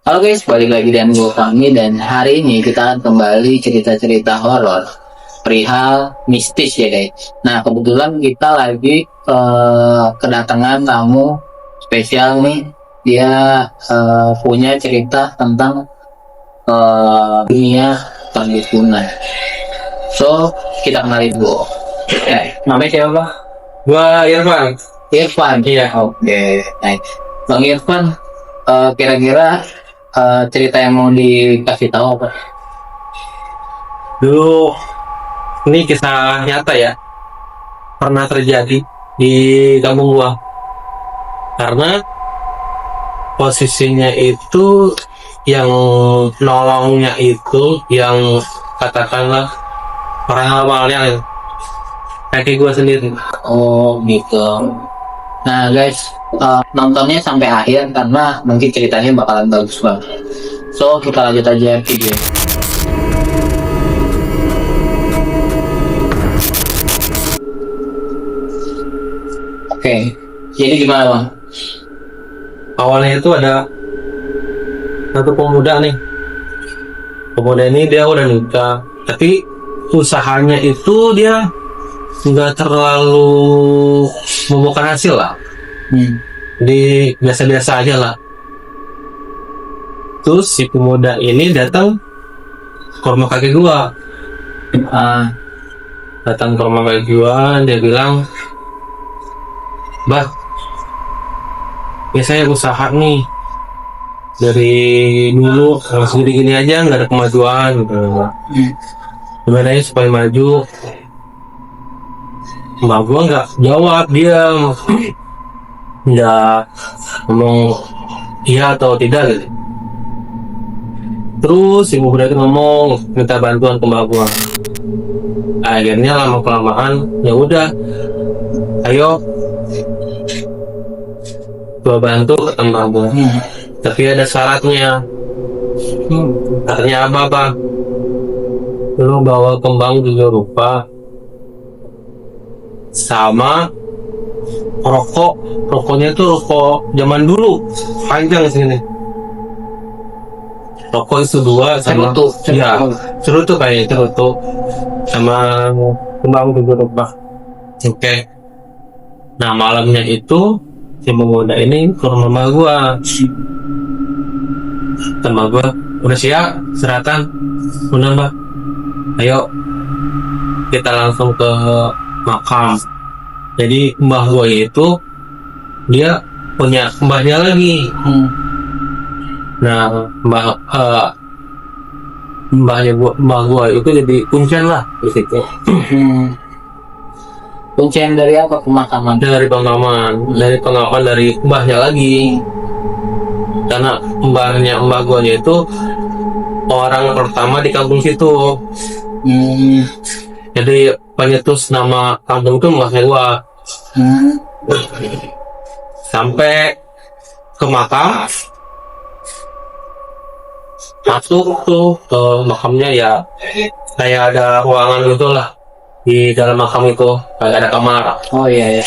Halo guys, balik lagi dengan gue Fahmi dan hari ini kita akan kembali cerita-cerita horor perihal mistis ya guys. Nah kebetulan kita lagi kedatangan tamu spesial nih. Dia punya cerita tentang dunia bangkit kuno. So kita kenalin dulu. Namanya siapa? Gua Irfan. Irfan. Iya. Oke. Nah, Bang Irfan, kira-kira cerita yang mau dikasih tahu apa? Dulu ini kisah nyata ya, pernah terjadi di kampung gua. Karena posisinya itu yang nolongnya itu yang katakanlah orang awalnya kakek gua sendiri. Oh gitu. Nah guys, nontonnya sampai akhir karena mungkin ceritanya bakalan bagus banget. So kita lanjut aja video. Oke, jadi gimana bang? Awalnya itu ada satu pemuda nih. Pemuda ini dia udah nikah, tapi usahanya itu dia nggak terlalu membuahkan hasil lah. Di biasa-biasa aja lah. Terus si pemuda ini datang ke rumah kakek gua. Datang ke rumah kakek gua, dia bilang, "Bah, ya saya usaha nih dari dulu segini gini aja nggak ada kemajuan gitu. Gimana ya supaya maju?" Mbak gua nggak jawab, diam, nggak ngomong iya atau tidak gitu. Terus ibu muda itu ngomong minta bantuan ke mbak gua. Akhirnya lama kelamaan ya udah, ayo gua bantu ke mbak gua. Tapi ada syaratnya. Katanya apa bang? Lu bawa kembang 7 rupa sama rokoknya itu rokok zaman dulu panjang sini, rokok itu 2 sama cerutu kayak cerutu sama kembang 7 rupa. Oke. Nah malamnya itu si pemuda ini ke rumah gua. Sama gua udah siap seratan, udah mbak, ayo kita langsung ke makam. Jadi mbah gua itu dia punya mbahnya lagi. Nah mbah gua itu jadi kuncen lah di situ. Kuncian dari apa pemakaman? Dari pengalaman dari mbahnya lagi. Karena mbah guanya itu orang pertama di kampung situ. Jadi penyetus nama kampung itu mbahnya gua. Sampai ke makam, masuk tuh ke makamnya ya kayak ada ruangan gitu lah di dalam makam itu, kayak ada kamar. Oh iya ya.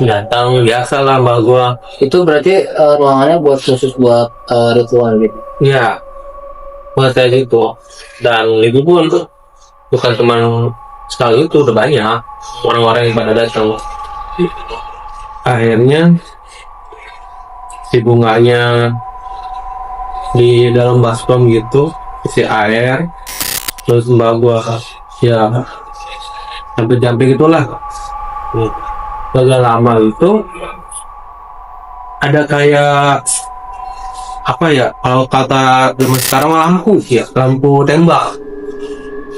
Datang biasa lah mbak gua. Itu berarti ruangannya buat khusus buat ritual gitu. Iya, buat kayak gitu. Dan itu pun bukan cuma sekali, itu udah banyak orang-orang yang pada datang. Akhirnya si bunganya di dalam baskom gitu, isi air, terus mbak gua ya sampai gitulah. Agak lama itu ada kayak apa ya, kalau kata zaman sekarang lampu ya, lampu tembak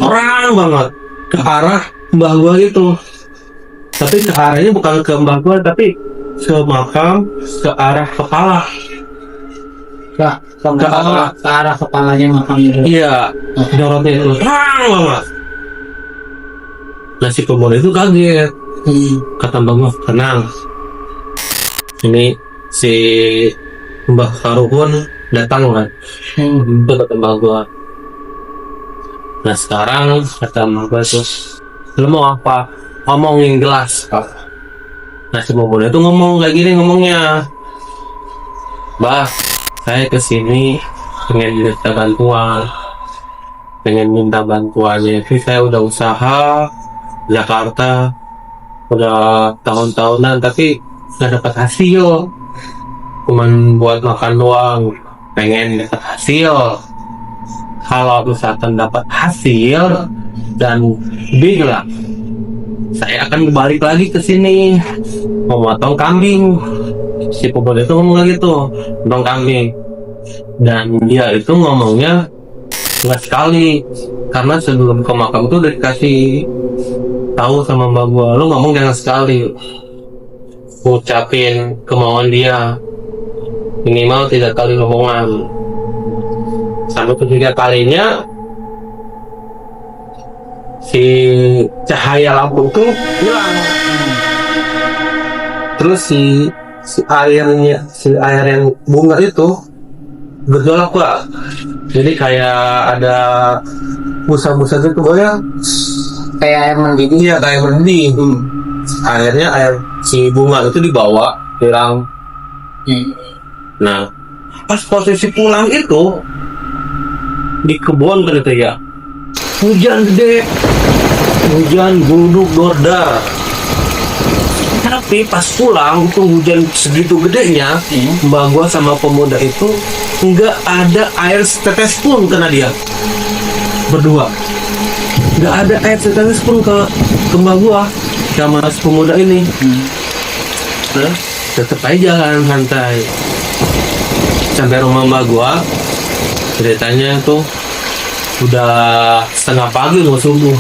terang banget ke arah mbah gua gitu. Tapi ke arahnya bukan ke mbah gua, tapi ke makam, ke arah kepala. Ke arah kepalanya makam itu. Iya, dorotnya itu terang banget. Nah si pemuda itu kaget. Kata mbak gua, tenang, ini si mbah Faruhun datang kan. Itu kata mbak gua. Nah sekarang kata mbak gua tuh, lu mau apa? Ngomongin jelas. Nah si pemuda itu ngomong kayak gini ngomongnya, "Bah, saya kesini pengen minta bantuannya. Itu saya udah usaha Jakarta udah tahun-tahunan tapi nggak dapat hasil, cuman buat makan doang. Pengen dapat hasil. Kalau misalkan dapat hasil dan big lah, saya akan balik lagi ke sini memotong kambing. Si pemuda itu ngomong lagi tuh, potong kambing. Dan dia itu ngomongnya nggak sekali, karena sebelum ke makam tuh udah dikasih tahu sama mbak gua, lu ngomong jangan sekali, ucapin kemauan dia minimal 3 kali ngomongan. Sampai ketiga kalinya si cahaya lampu itu hilang. Terus si air yang bunga itu bergolak pak. Jadi kayak ada busa-busa gitu ya. Kayak air mendidih. Iya kayak mendidih. Airnya air si bunga itu dibawa hilang. Nah pas posisi pulang itu di kebun kan itu ya, hujan gede, hujan gunung Dorda. Tapi pas pulang itu hujan segitu gedenya, mbak gua sama pemuda itu nggak ada air setetes pun kena dia berdua. Nggak ada air setetes pun ke mbak gua sama si pemuda ini. Nah, tetep aja jalan santai sampai rumah mbak gua. Ceritanya tuh udah setengah pagi mau subuh.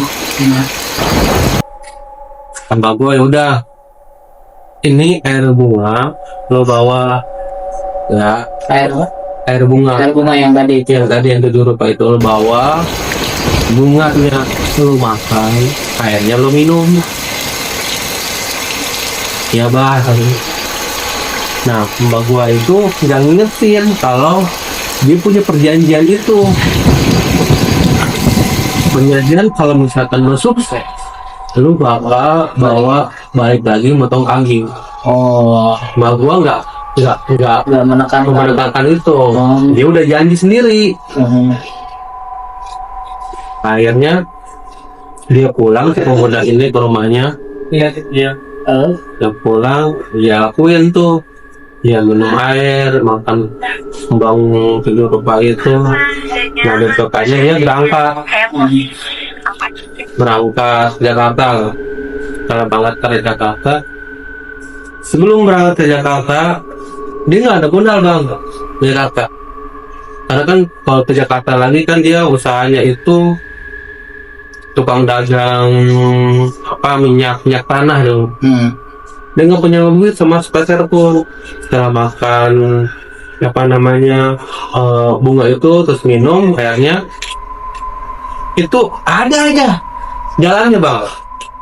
Mbak gua ya udah, ini air bunga lo bawa ya. Air bunga yang tadi itu. yang tidur pak itu lo bawa, bunganya lo makan, airnya lo minum ya bah. Nah mbak gua itu nggak ngingetin kalau dia punya perjanjian itu. Perjanjian kalau misalkan lo sukses, lu bakal bawa balik lagi motong kambing. Oh, Mbak gua nggak menekankan itu. Dia udah janji sendiri. Akhirnya dia pulang, si pemuda ini ke rumahnya. Iya. Dia pulang, dia lakuin tuh. Ya minum air, makan kembang tidur rupa itu. Nah besoknya dia berangkat ke Jakarta. Kalau berangkat ke Jakarta, sebelum berangkat ke Jakarta, dia nggak ada modal bang ke Jakarta. Karena kan kalau ke Jakarta lagi kan dia usahanya itu tukang dagang minyak tanah tuh. Dia nggak punya duit sama sepeser pun. Setelah makan bunga itu terus minum airnya, itu ada aja jalannya bang.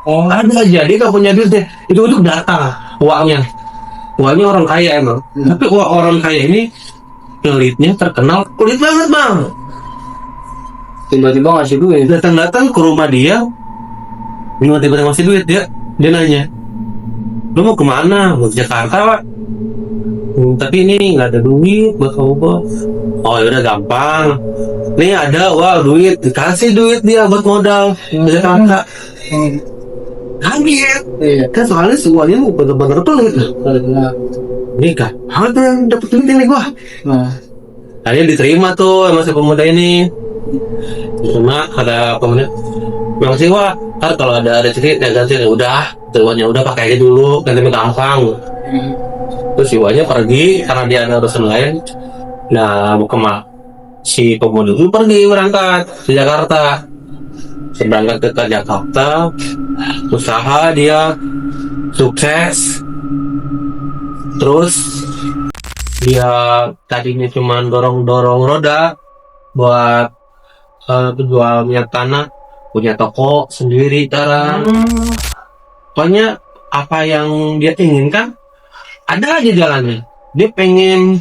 Ada aja, dia nggak punya duit deh. Itu datang uangnya orang kaya emang. Tapi orang kaya ini pelitnya terkenal pelit banget bang. Tiba-tiba ngasih duit. Datang ke rumah dia, tiba-tiba ngasih duit. Dia nanya, lu mau kemana? Mau ke Jakarta pak? Tapi ini nggak ada duit buat kamu bos. Oh ya udah gampang, nih ada duit, dikasih duit dia buat modal ke Jakarta. Kaget kan, soalnya semuanya bener-bener pelit. Ini kan ada yang dapet duit ini gua. Akhirnya diterima tuh sama si pemuda ini. Cuma ada pemuda bilang sih, kalau ada rezeki ganti udah, terusnya udah pakai aja dulu, ganti gampang. Terus Iwanya pergi karena dia ada urusan lain. Nah si pemuda itu berangkat ke Jakarta. Berangkat ke Jakarta, usaha dia sukses. Terus dia tadinya cuma dorong roda buat jual minyak tanah, punya toko sendiri sekarang. Pokoknya apa yang dia inginkan ada aja jalannya. Dia pengen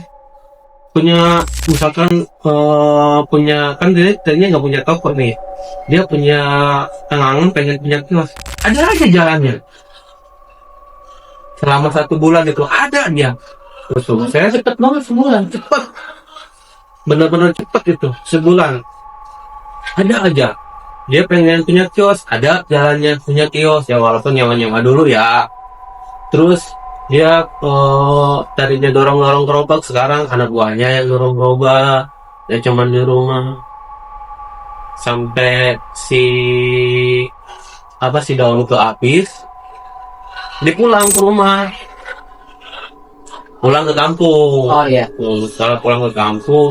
punya, misalkan kan dia tadinya nggak punya toko nih, dia punya tangan, pengen punya kios, ada aja jalannya. Selama 1 bulan itu ada dia. Terus sukses. Cepet banget sebulan. Cepet. benar-benar cepet itu, sebulan ada aja dia pengen punya kios, ada jalannya punya kios ya, walaupun nyawa-nyawa dulu ya. Terus dia tadinya dorong-dorong gerobak, sekarang anak buahnya yang dorong gerobak, ya cuman di rumah. Sampai si daun itu habis, dia pulang ke rumah, pulang ke kampung. Oh iya. Setelah pulang ke kampung,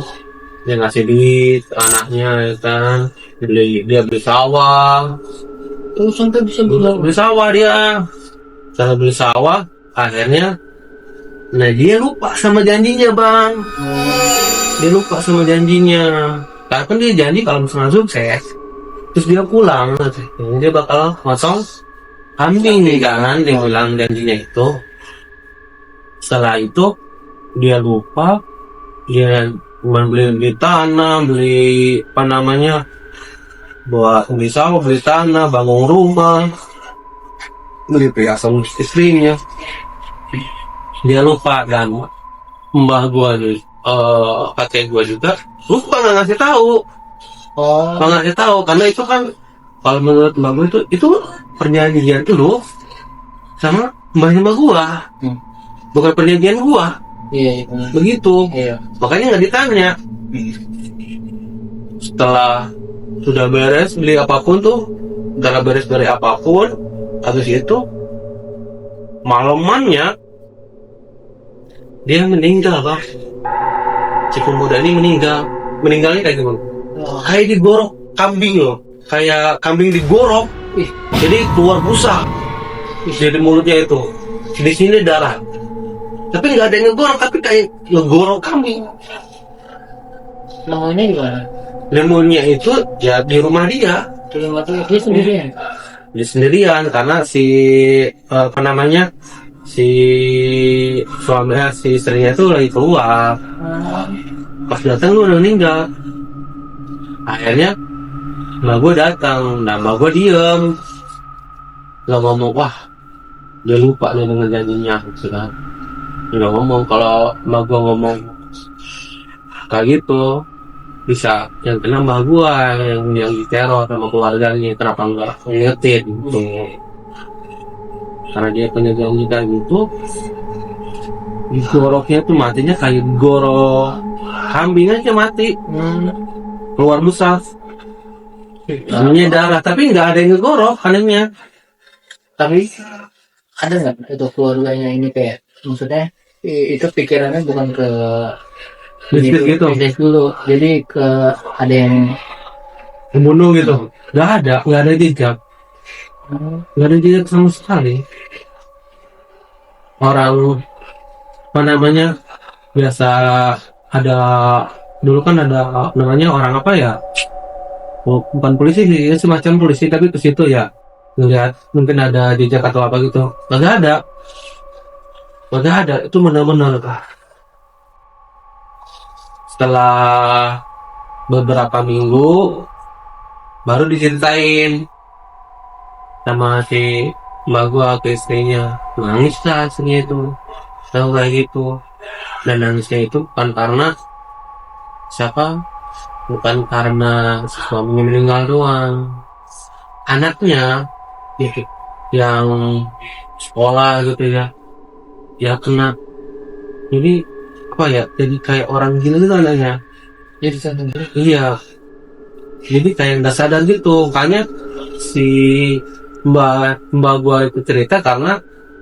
dia ngasih duit ke anaknya, ya kan, dia beli sawah. Terus sampai bisa Beli sawah dia. Setelah beli sawah, akhirnya, nah dia lupa sama janjinya, Bang. Dia lupa sama janjinya. Karena kan dia janji kalau misalnya sukses, terus dia pulang, dia bakal motong kambing nih kan, dia bilang janjinya itu. Setelah itu dia lupa, dia cuma beli tanah, beli buat beli sawah, beli tanah, bangun rumah, beli perhiasan istrinya. Dia lupa, dan mbah gua nih, kakek gua juga lupa nggak ngasih tahu. Nggak ngasih tahu karena itu kan, kalau menurut mbah gua itu perjanjian dulu sama mbahnya mbah gua, bukan perjanjian gua. Iya. Begitu. Iya. Makanya nggak ditanya. Setelah sudah beres beli apapun tuh, setelah beres beli apapun, habis itu malamannya dia meninggal, Bang. Si pemuda ini meninggalnya kayak gimana? Kayak digorok kambing loh, kayak kambing digorok. Jadi keluar busa dari mulutnya itu, di sini darah, tapi nggak ada yang ngegorok, tapi kayak ngegorok kambing. Namanya gimana? Lemonnya itu ya di rumah dia. Di rumah tuh dia sendirian. Dia sendirian karena si si istrinya itu lagi keluar. Pas datang lu udah meninggal. Akhirnya mbak gue datang, nah mbak gue diem, nggak ngomong. Wah, dia lupa dia dengan janjinya, gitu kan. Nggak ngomong. Kalau mbak gue ngomong kayak gitu, bisa yang kena mbak gue yang diteror sama keluarganya. Kenapa nggak ngingetin gitu? Karena dia punya janji kayak gitu. Digoroknya tuh matinya kayak gorok kambing aja, mati. Keluar busa, namanya darah, tapi nggak ada yang ngegorok anehnya. Tapi ada nggak itu keluarganya ini kayak, maksudnya itu pikirannya bukan ke Bisnis gitu, bisnis dulu, jadi ke ada yang membunuh gitu? Nggak ada jejak, nggak ada jejak sama sekali. Orang biasa ada dulu kan, ada namanya orang apa ya, bukan polisi sih, semacam polisi, tapi ke situ ya ngeliat mungkin ada jejak atau apa gitu. Nggak ada, itu benar-benar. Setelah beberapa minggu baru diceritain sama si mbak gua ke istrinya. Nangis lah istrinya itu, tahu kayak gitu. Dan nangisnya itu bukan karena bukan karena suaminya meninggal doang, anaknya yang sekolah gitu ya kena. Jadi jadi kayak orang gila gitu anaknya. Iya, jadi kayak nggak sadar gitu. Makanya si mbak gua itu cerita karena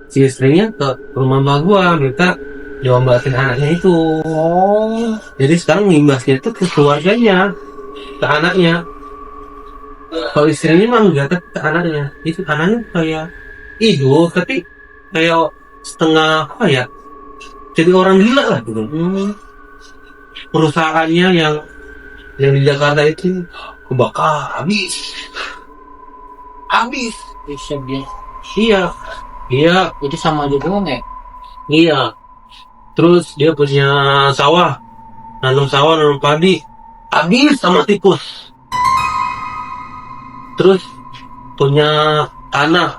si istrinya ke rumah mbak gua minta diombatin anaknya itu. Jadi sekarang ngimbasnya itu ke keluarganya, ke anaknya. Kalau istrinya mah enggak, ke anaknya. Itu anaknya kayak hidup, tapi kayak setengah jadi orang gila lah gitu. Perusahaannya yang di Jakarta itu kebakar, habis. Iya. Itu sama aja doang ya? Iya. Terus dia punya sawah, nanam padi, habis sama tikus. Terus punya tanah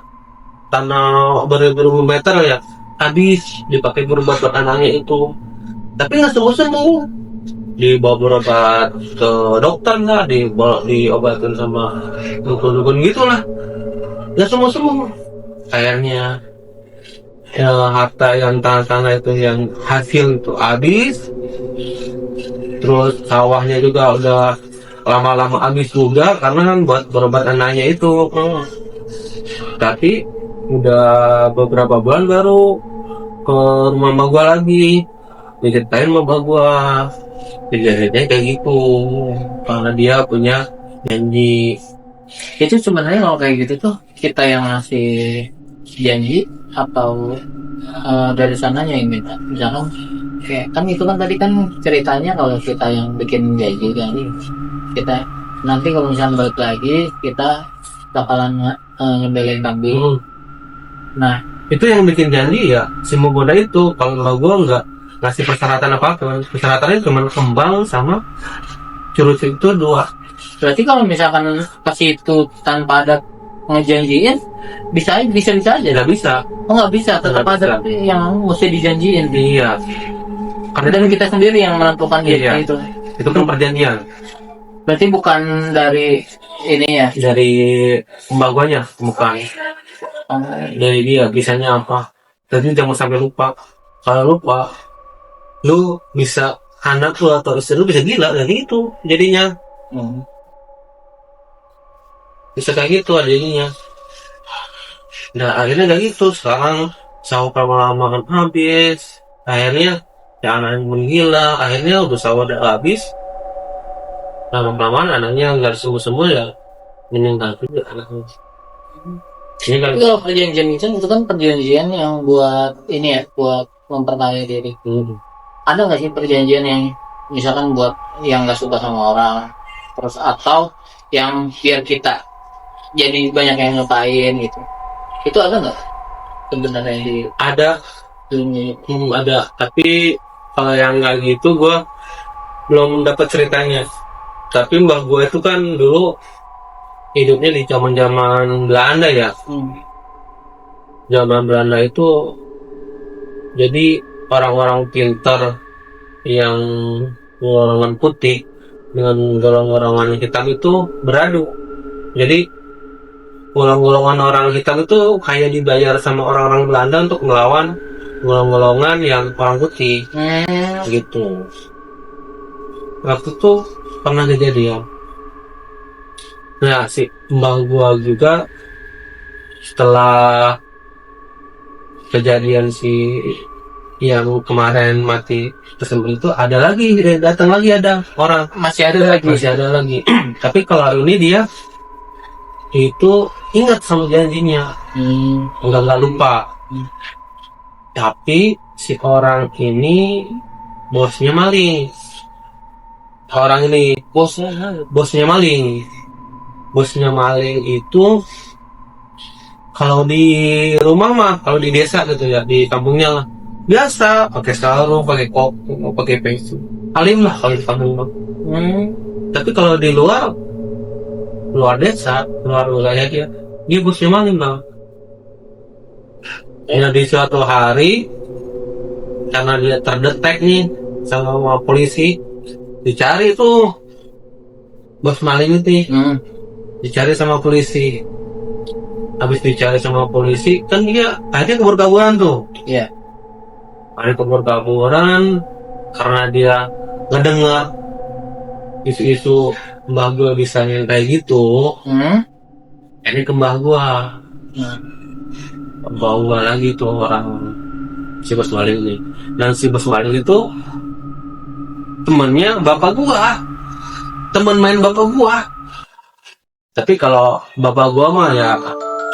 beribu meter ya, habis dipakai berbuat anaknya itu. Tapi nggak sembuh. dibawa berobat ke dokter lah, diobatin sama dukun-dukun gitulah, nggak sembuh. Akhirnya ya, harta yang tanah-tanah itu yang hasil itu habis, terus sawahnya juga udah lama-lama habis juga karena kan buat berobat anaknya itu. Tapi udah beberapa bulan baru ke rumah mbak gua lagi, diceritain sama mbak gua kejadiannya kayak gitu, karena dia punya janji. Itu sebenarnya kalau kayak gitu tuh kita yang ngasih janji atau dari sananya yang minta. Misalkan kayak kan itu kan tadi kan ceritanya kalau kita yang bikin janji kan kita nanti kalau misalnya balik lagi kita bakalan ngebelain kambing. Nah Itu yang bikin janji ya si Mogoda itu. Kalau mbak gua nggak ngasih persyaratan apa-apa, persyaratannya cuma kembang sama curus itu 2. berarti kalau misalkan kasih itu tanpa ada ngejanjiin bisa aja. Nggak bisa. Oh nggak bisa, tetap Nggak ada yang mesti dijanjiin. Iya, karena Dan kita sendiri yang menentukan Iya. itu. itu kan perjanjian Berarti bukan dari ini ya. dari mbak guanya, bukan dari dia. Bisanya apa, jadi jangan sampai lupa. Kalau lupa lu bisa anak lu atau istri lu bisa gila kayak gitu jadinya. Bisa kayak gitu jadinya. Nah akhirnya kayak gitu. Sekarang sawah lama-lama kan habis, akhirnya ya anaknya menghilang. Akhirnya udah sawah udah habis, lama-lama anaknya nggak sembuh ya, meninggal juga anaknya. Ini kan Tapi kalau perjanjian itu kan perjanjian yang buat ini ya, buat memperkaya diri. Ada nggak sih perjanjian yang misalkan buat yang nggak suka sama orang, terus atau yang biar kita jadi banyak yang ngelupain gitu? Itu ada nggak sebenarnya di ada dunia? ada, tapi kalau yang nggak gitu gua belum dapat ceritanya. Tapi mbah gua itu kan dulu hidupnya di zaman Belanda ya. Zaman Belanda itu jadi orang-orang pintar yang golongan putih dengan golongan hitam itu beradu. Jadi golongan orang hitam itu kayak dibayar sama orang-orang Belanda untuk melawan golongan yang orang putih gitu. Waktu itu pernah kejadian. Nah si mbak gua juga setelah kejadian si yang kemarin mati tersebut itu datang lagi ada orang, Masih ada lagi. Tapi kalau ini dia itu ingat sama janjinya, nggak lupa. Tapi si orang ini bosnya maling. Orang ini bosnya maling. Bosnya maling itu kalau di rumah mah, kalau di desa gitu ya, di kampungnya lah biasa pakai sarung, pakai kopi, pakai peci, alim lah kalau di kampung mah. Tapi kalau di luar desa, luar wilayah dia bosnya maling bang. Nah di suatu hari karena dia terdetek nih sama polisi, dicari tuh bos maling itu, dicari sama polisi. Habis dicari sama polisi kan dia akhirnya kabur-kaburan tuh. Iya. Ada kabur-kaburan karena dia ngedengar isu-isu mbah gua bisa yang kayak gitu. Ini ke mbah gua. Bawa lagi tuh orang si bos maling ini. Dan si bos maling itu temannya bapak gua, teman main bapak gua. Tapi kalau bapak gua mah ya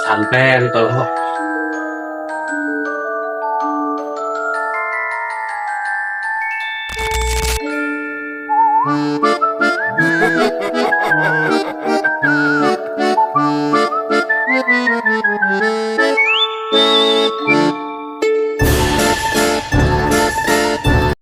santai, kalau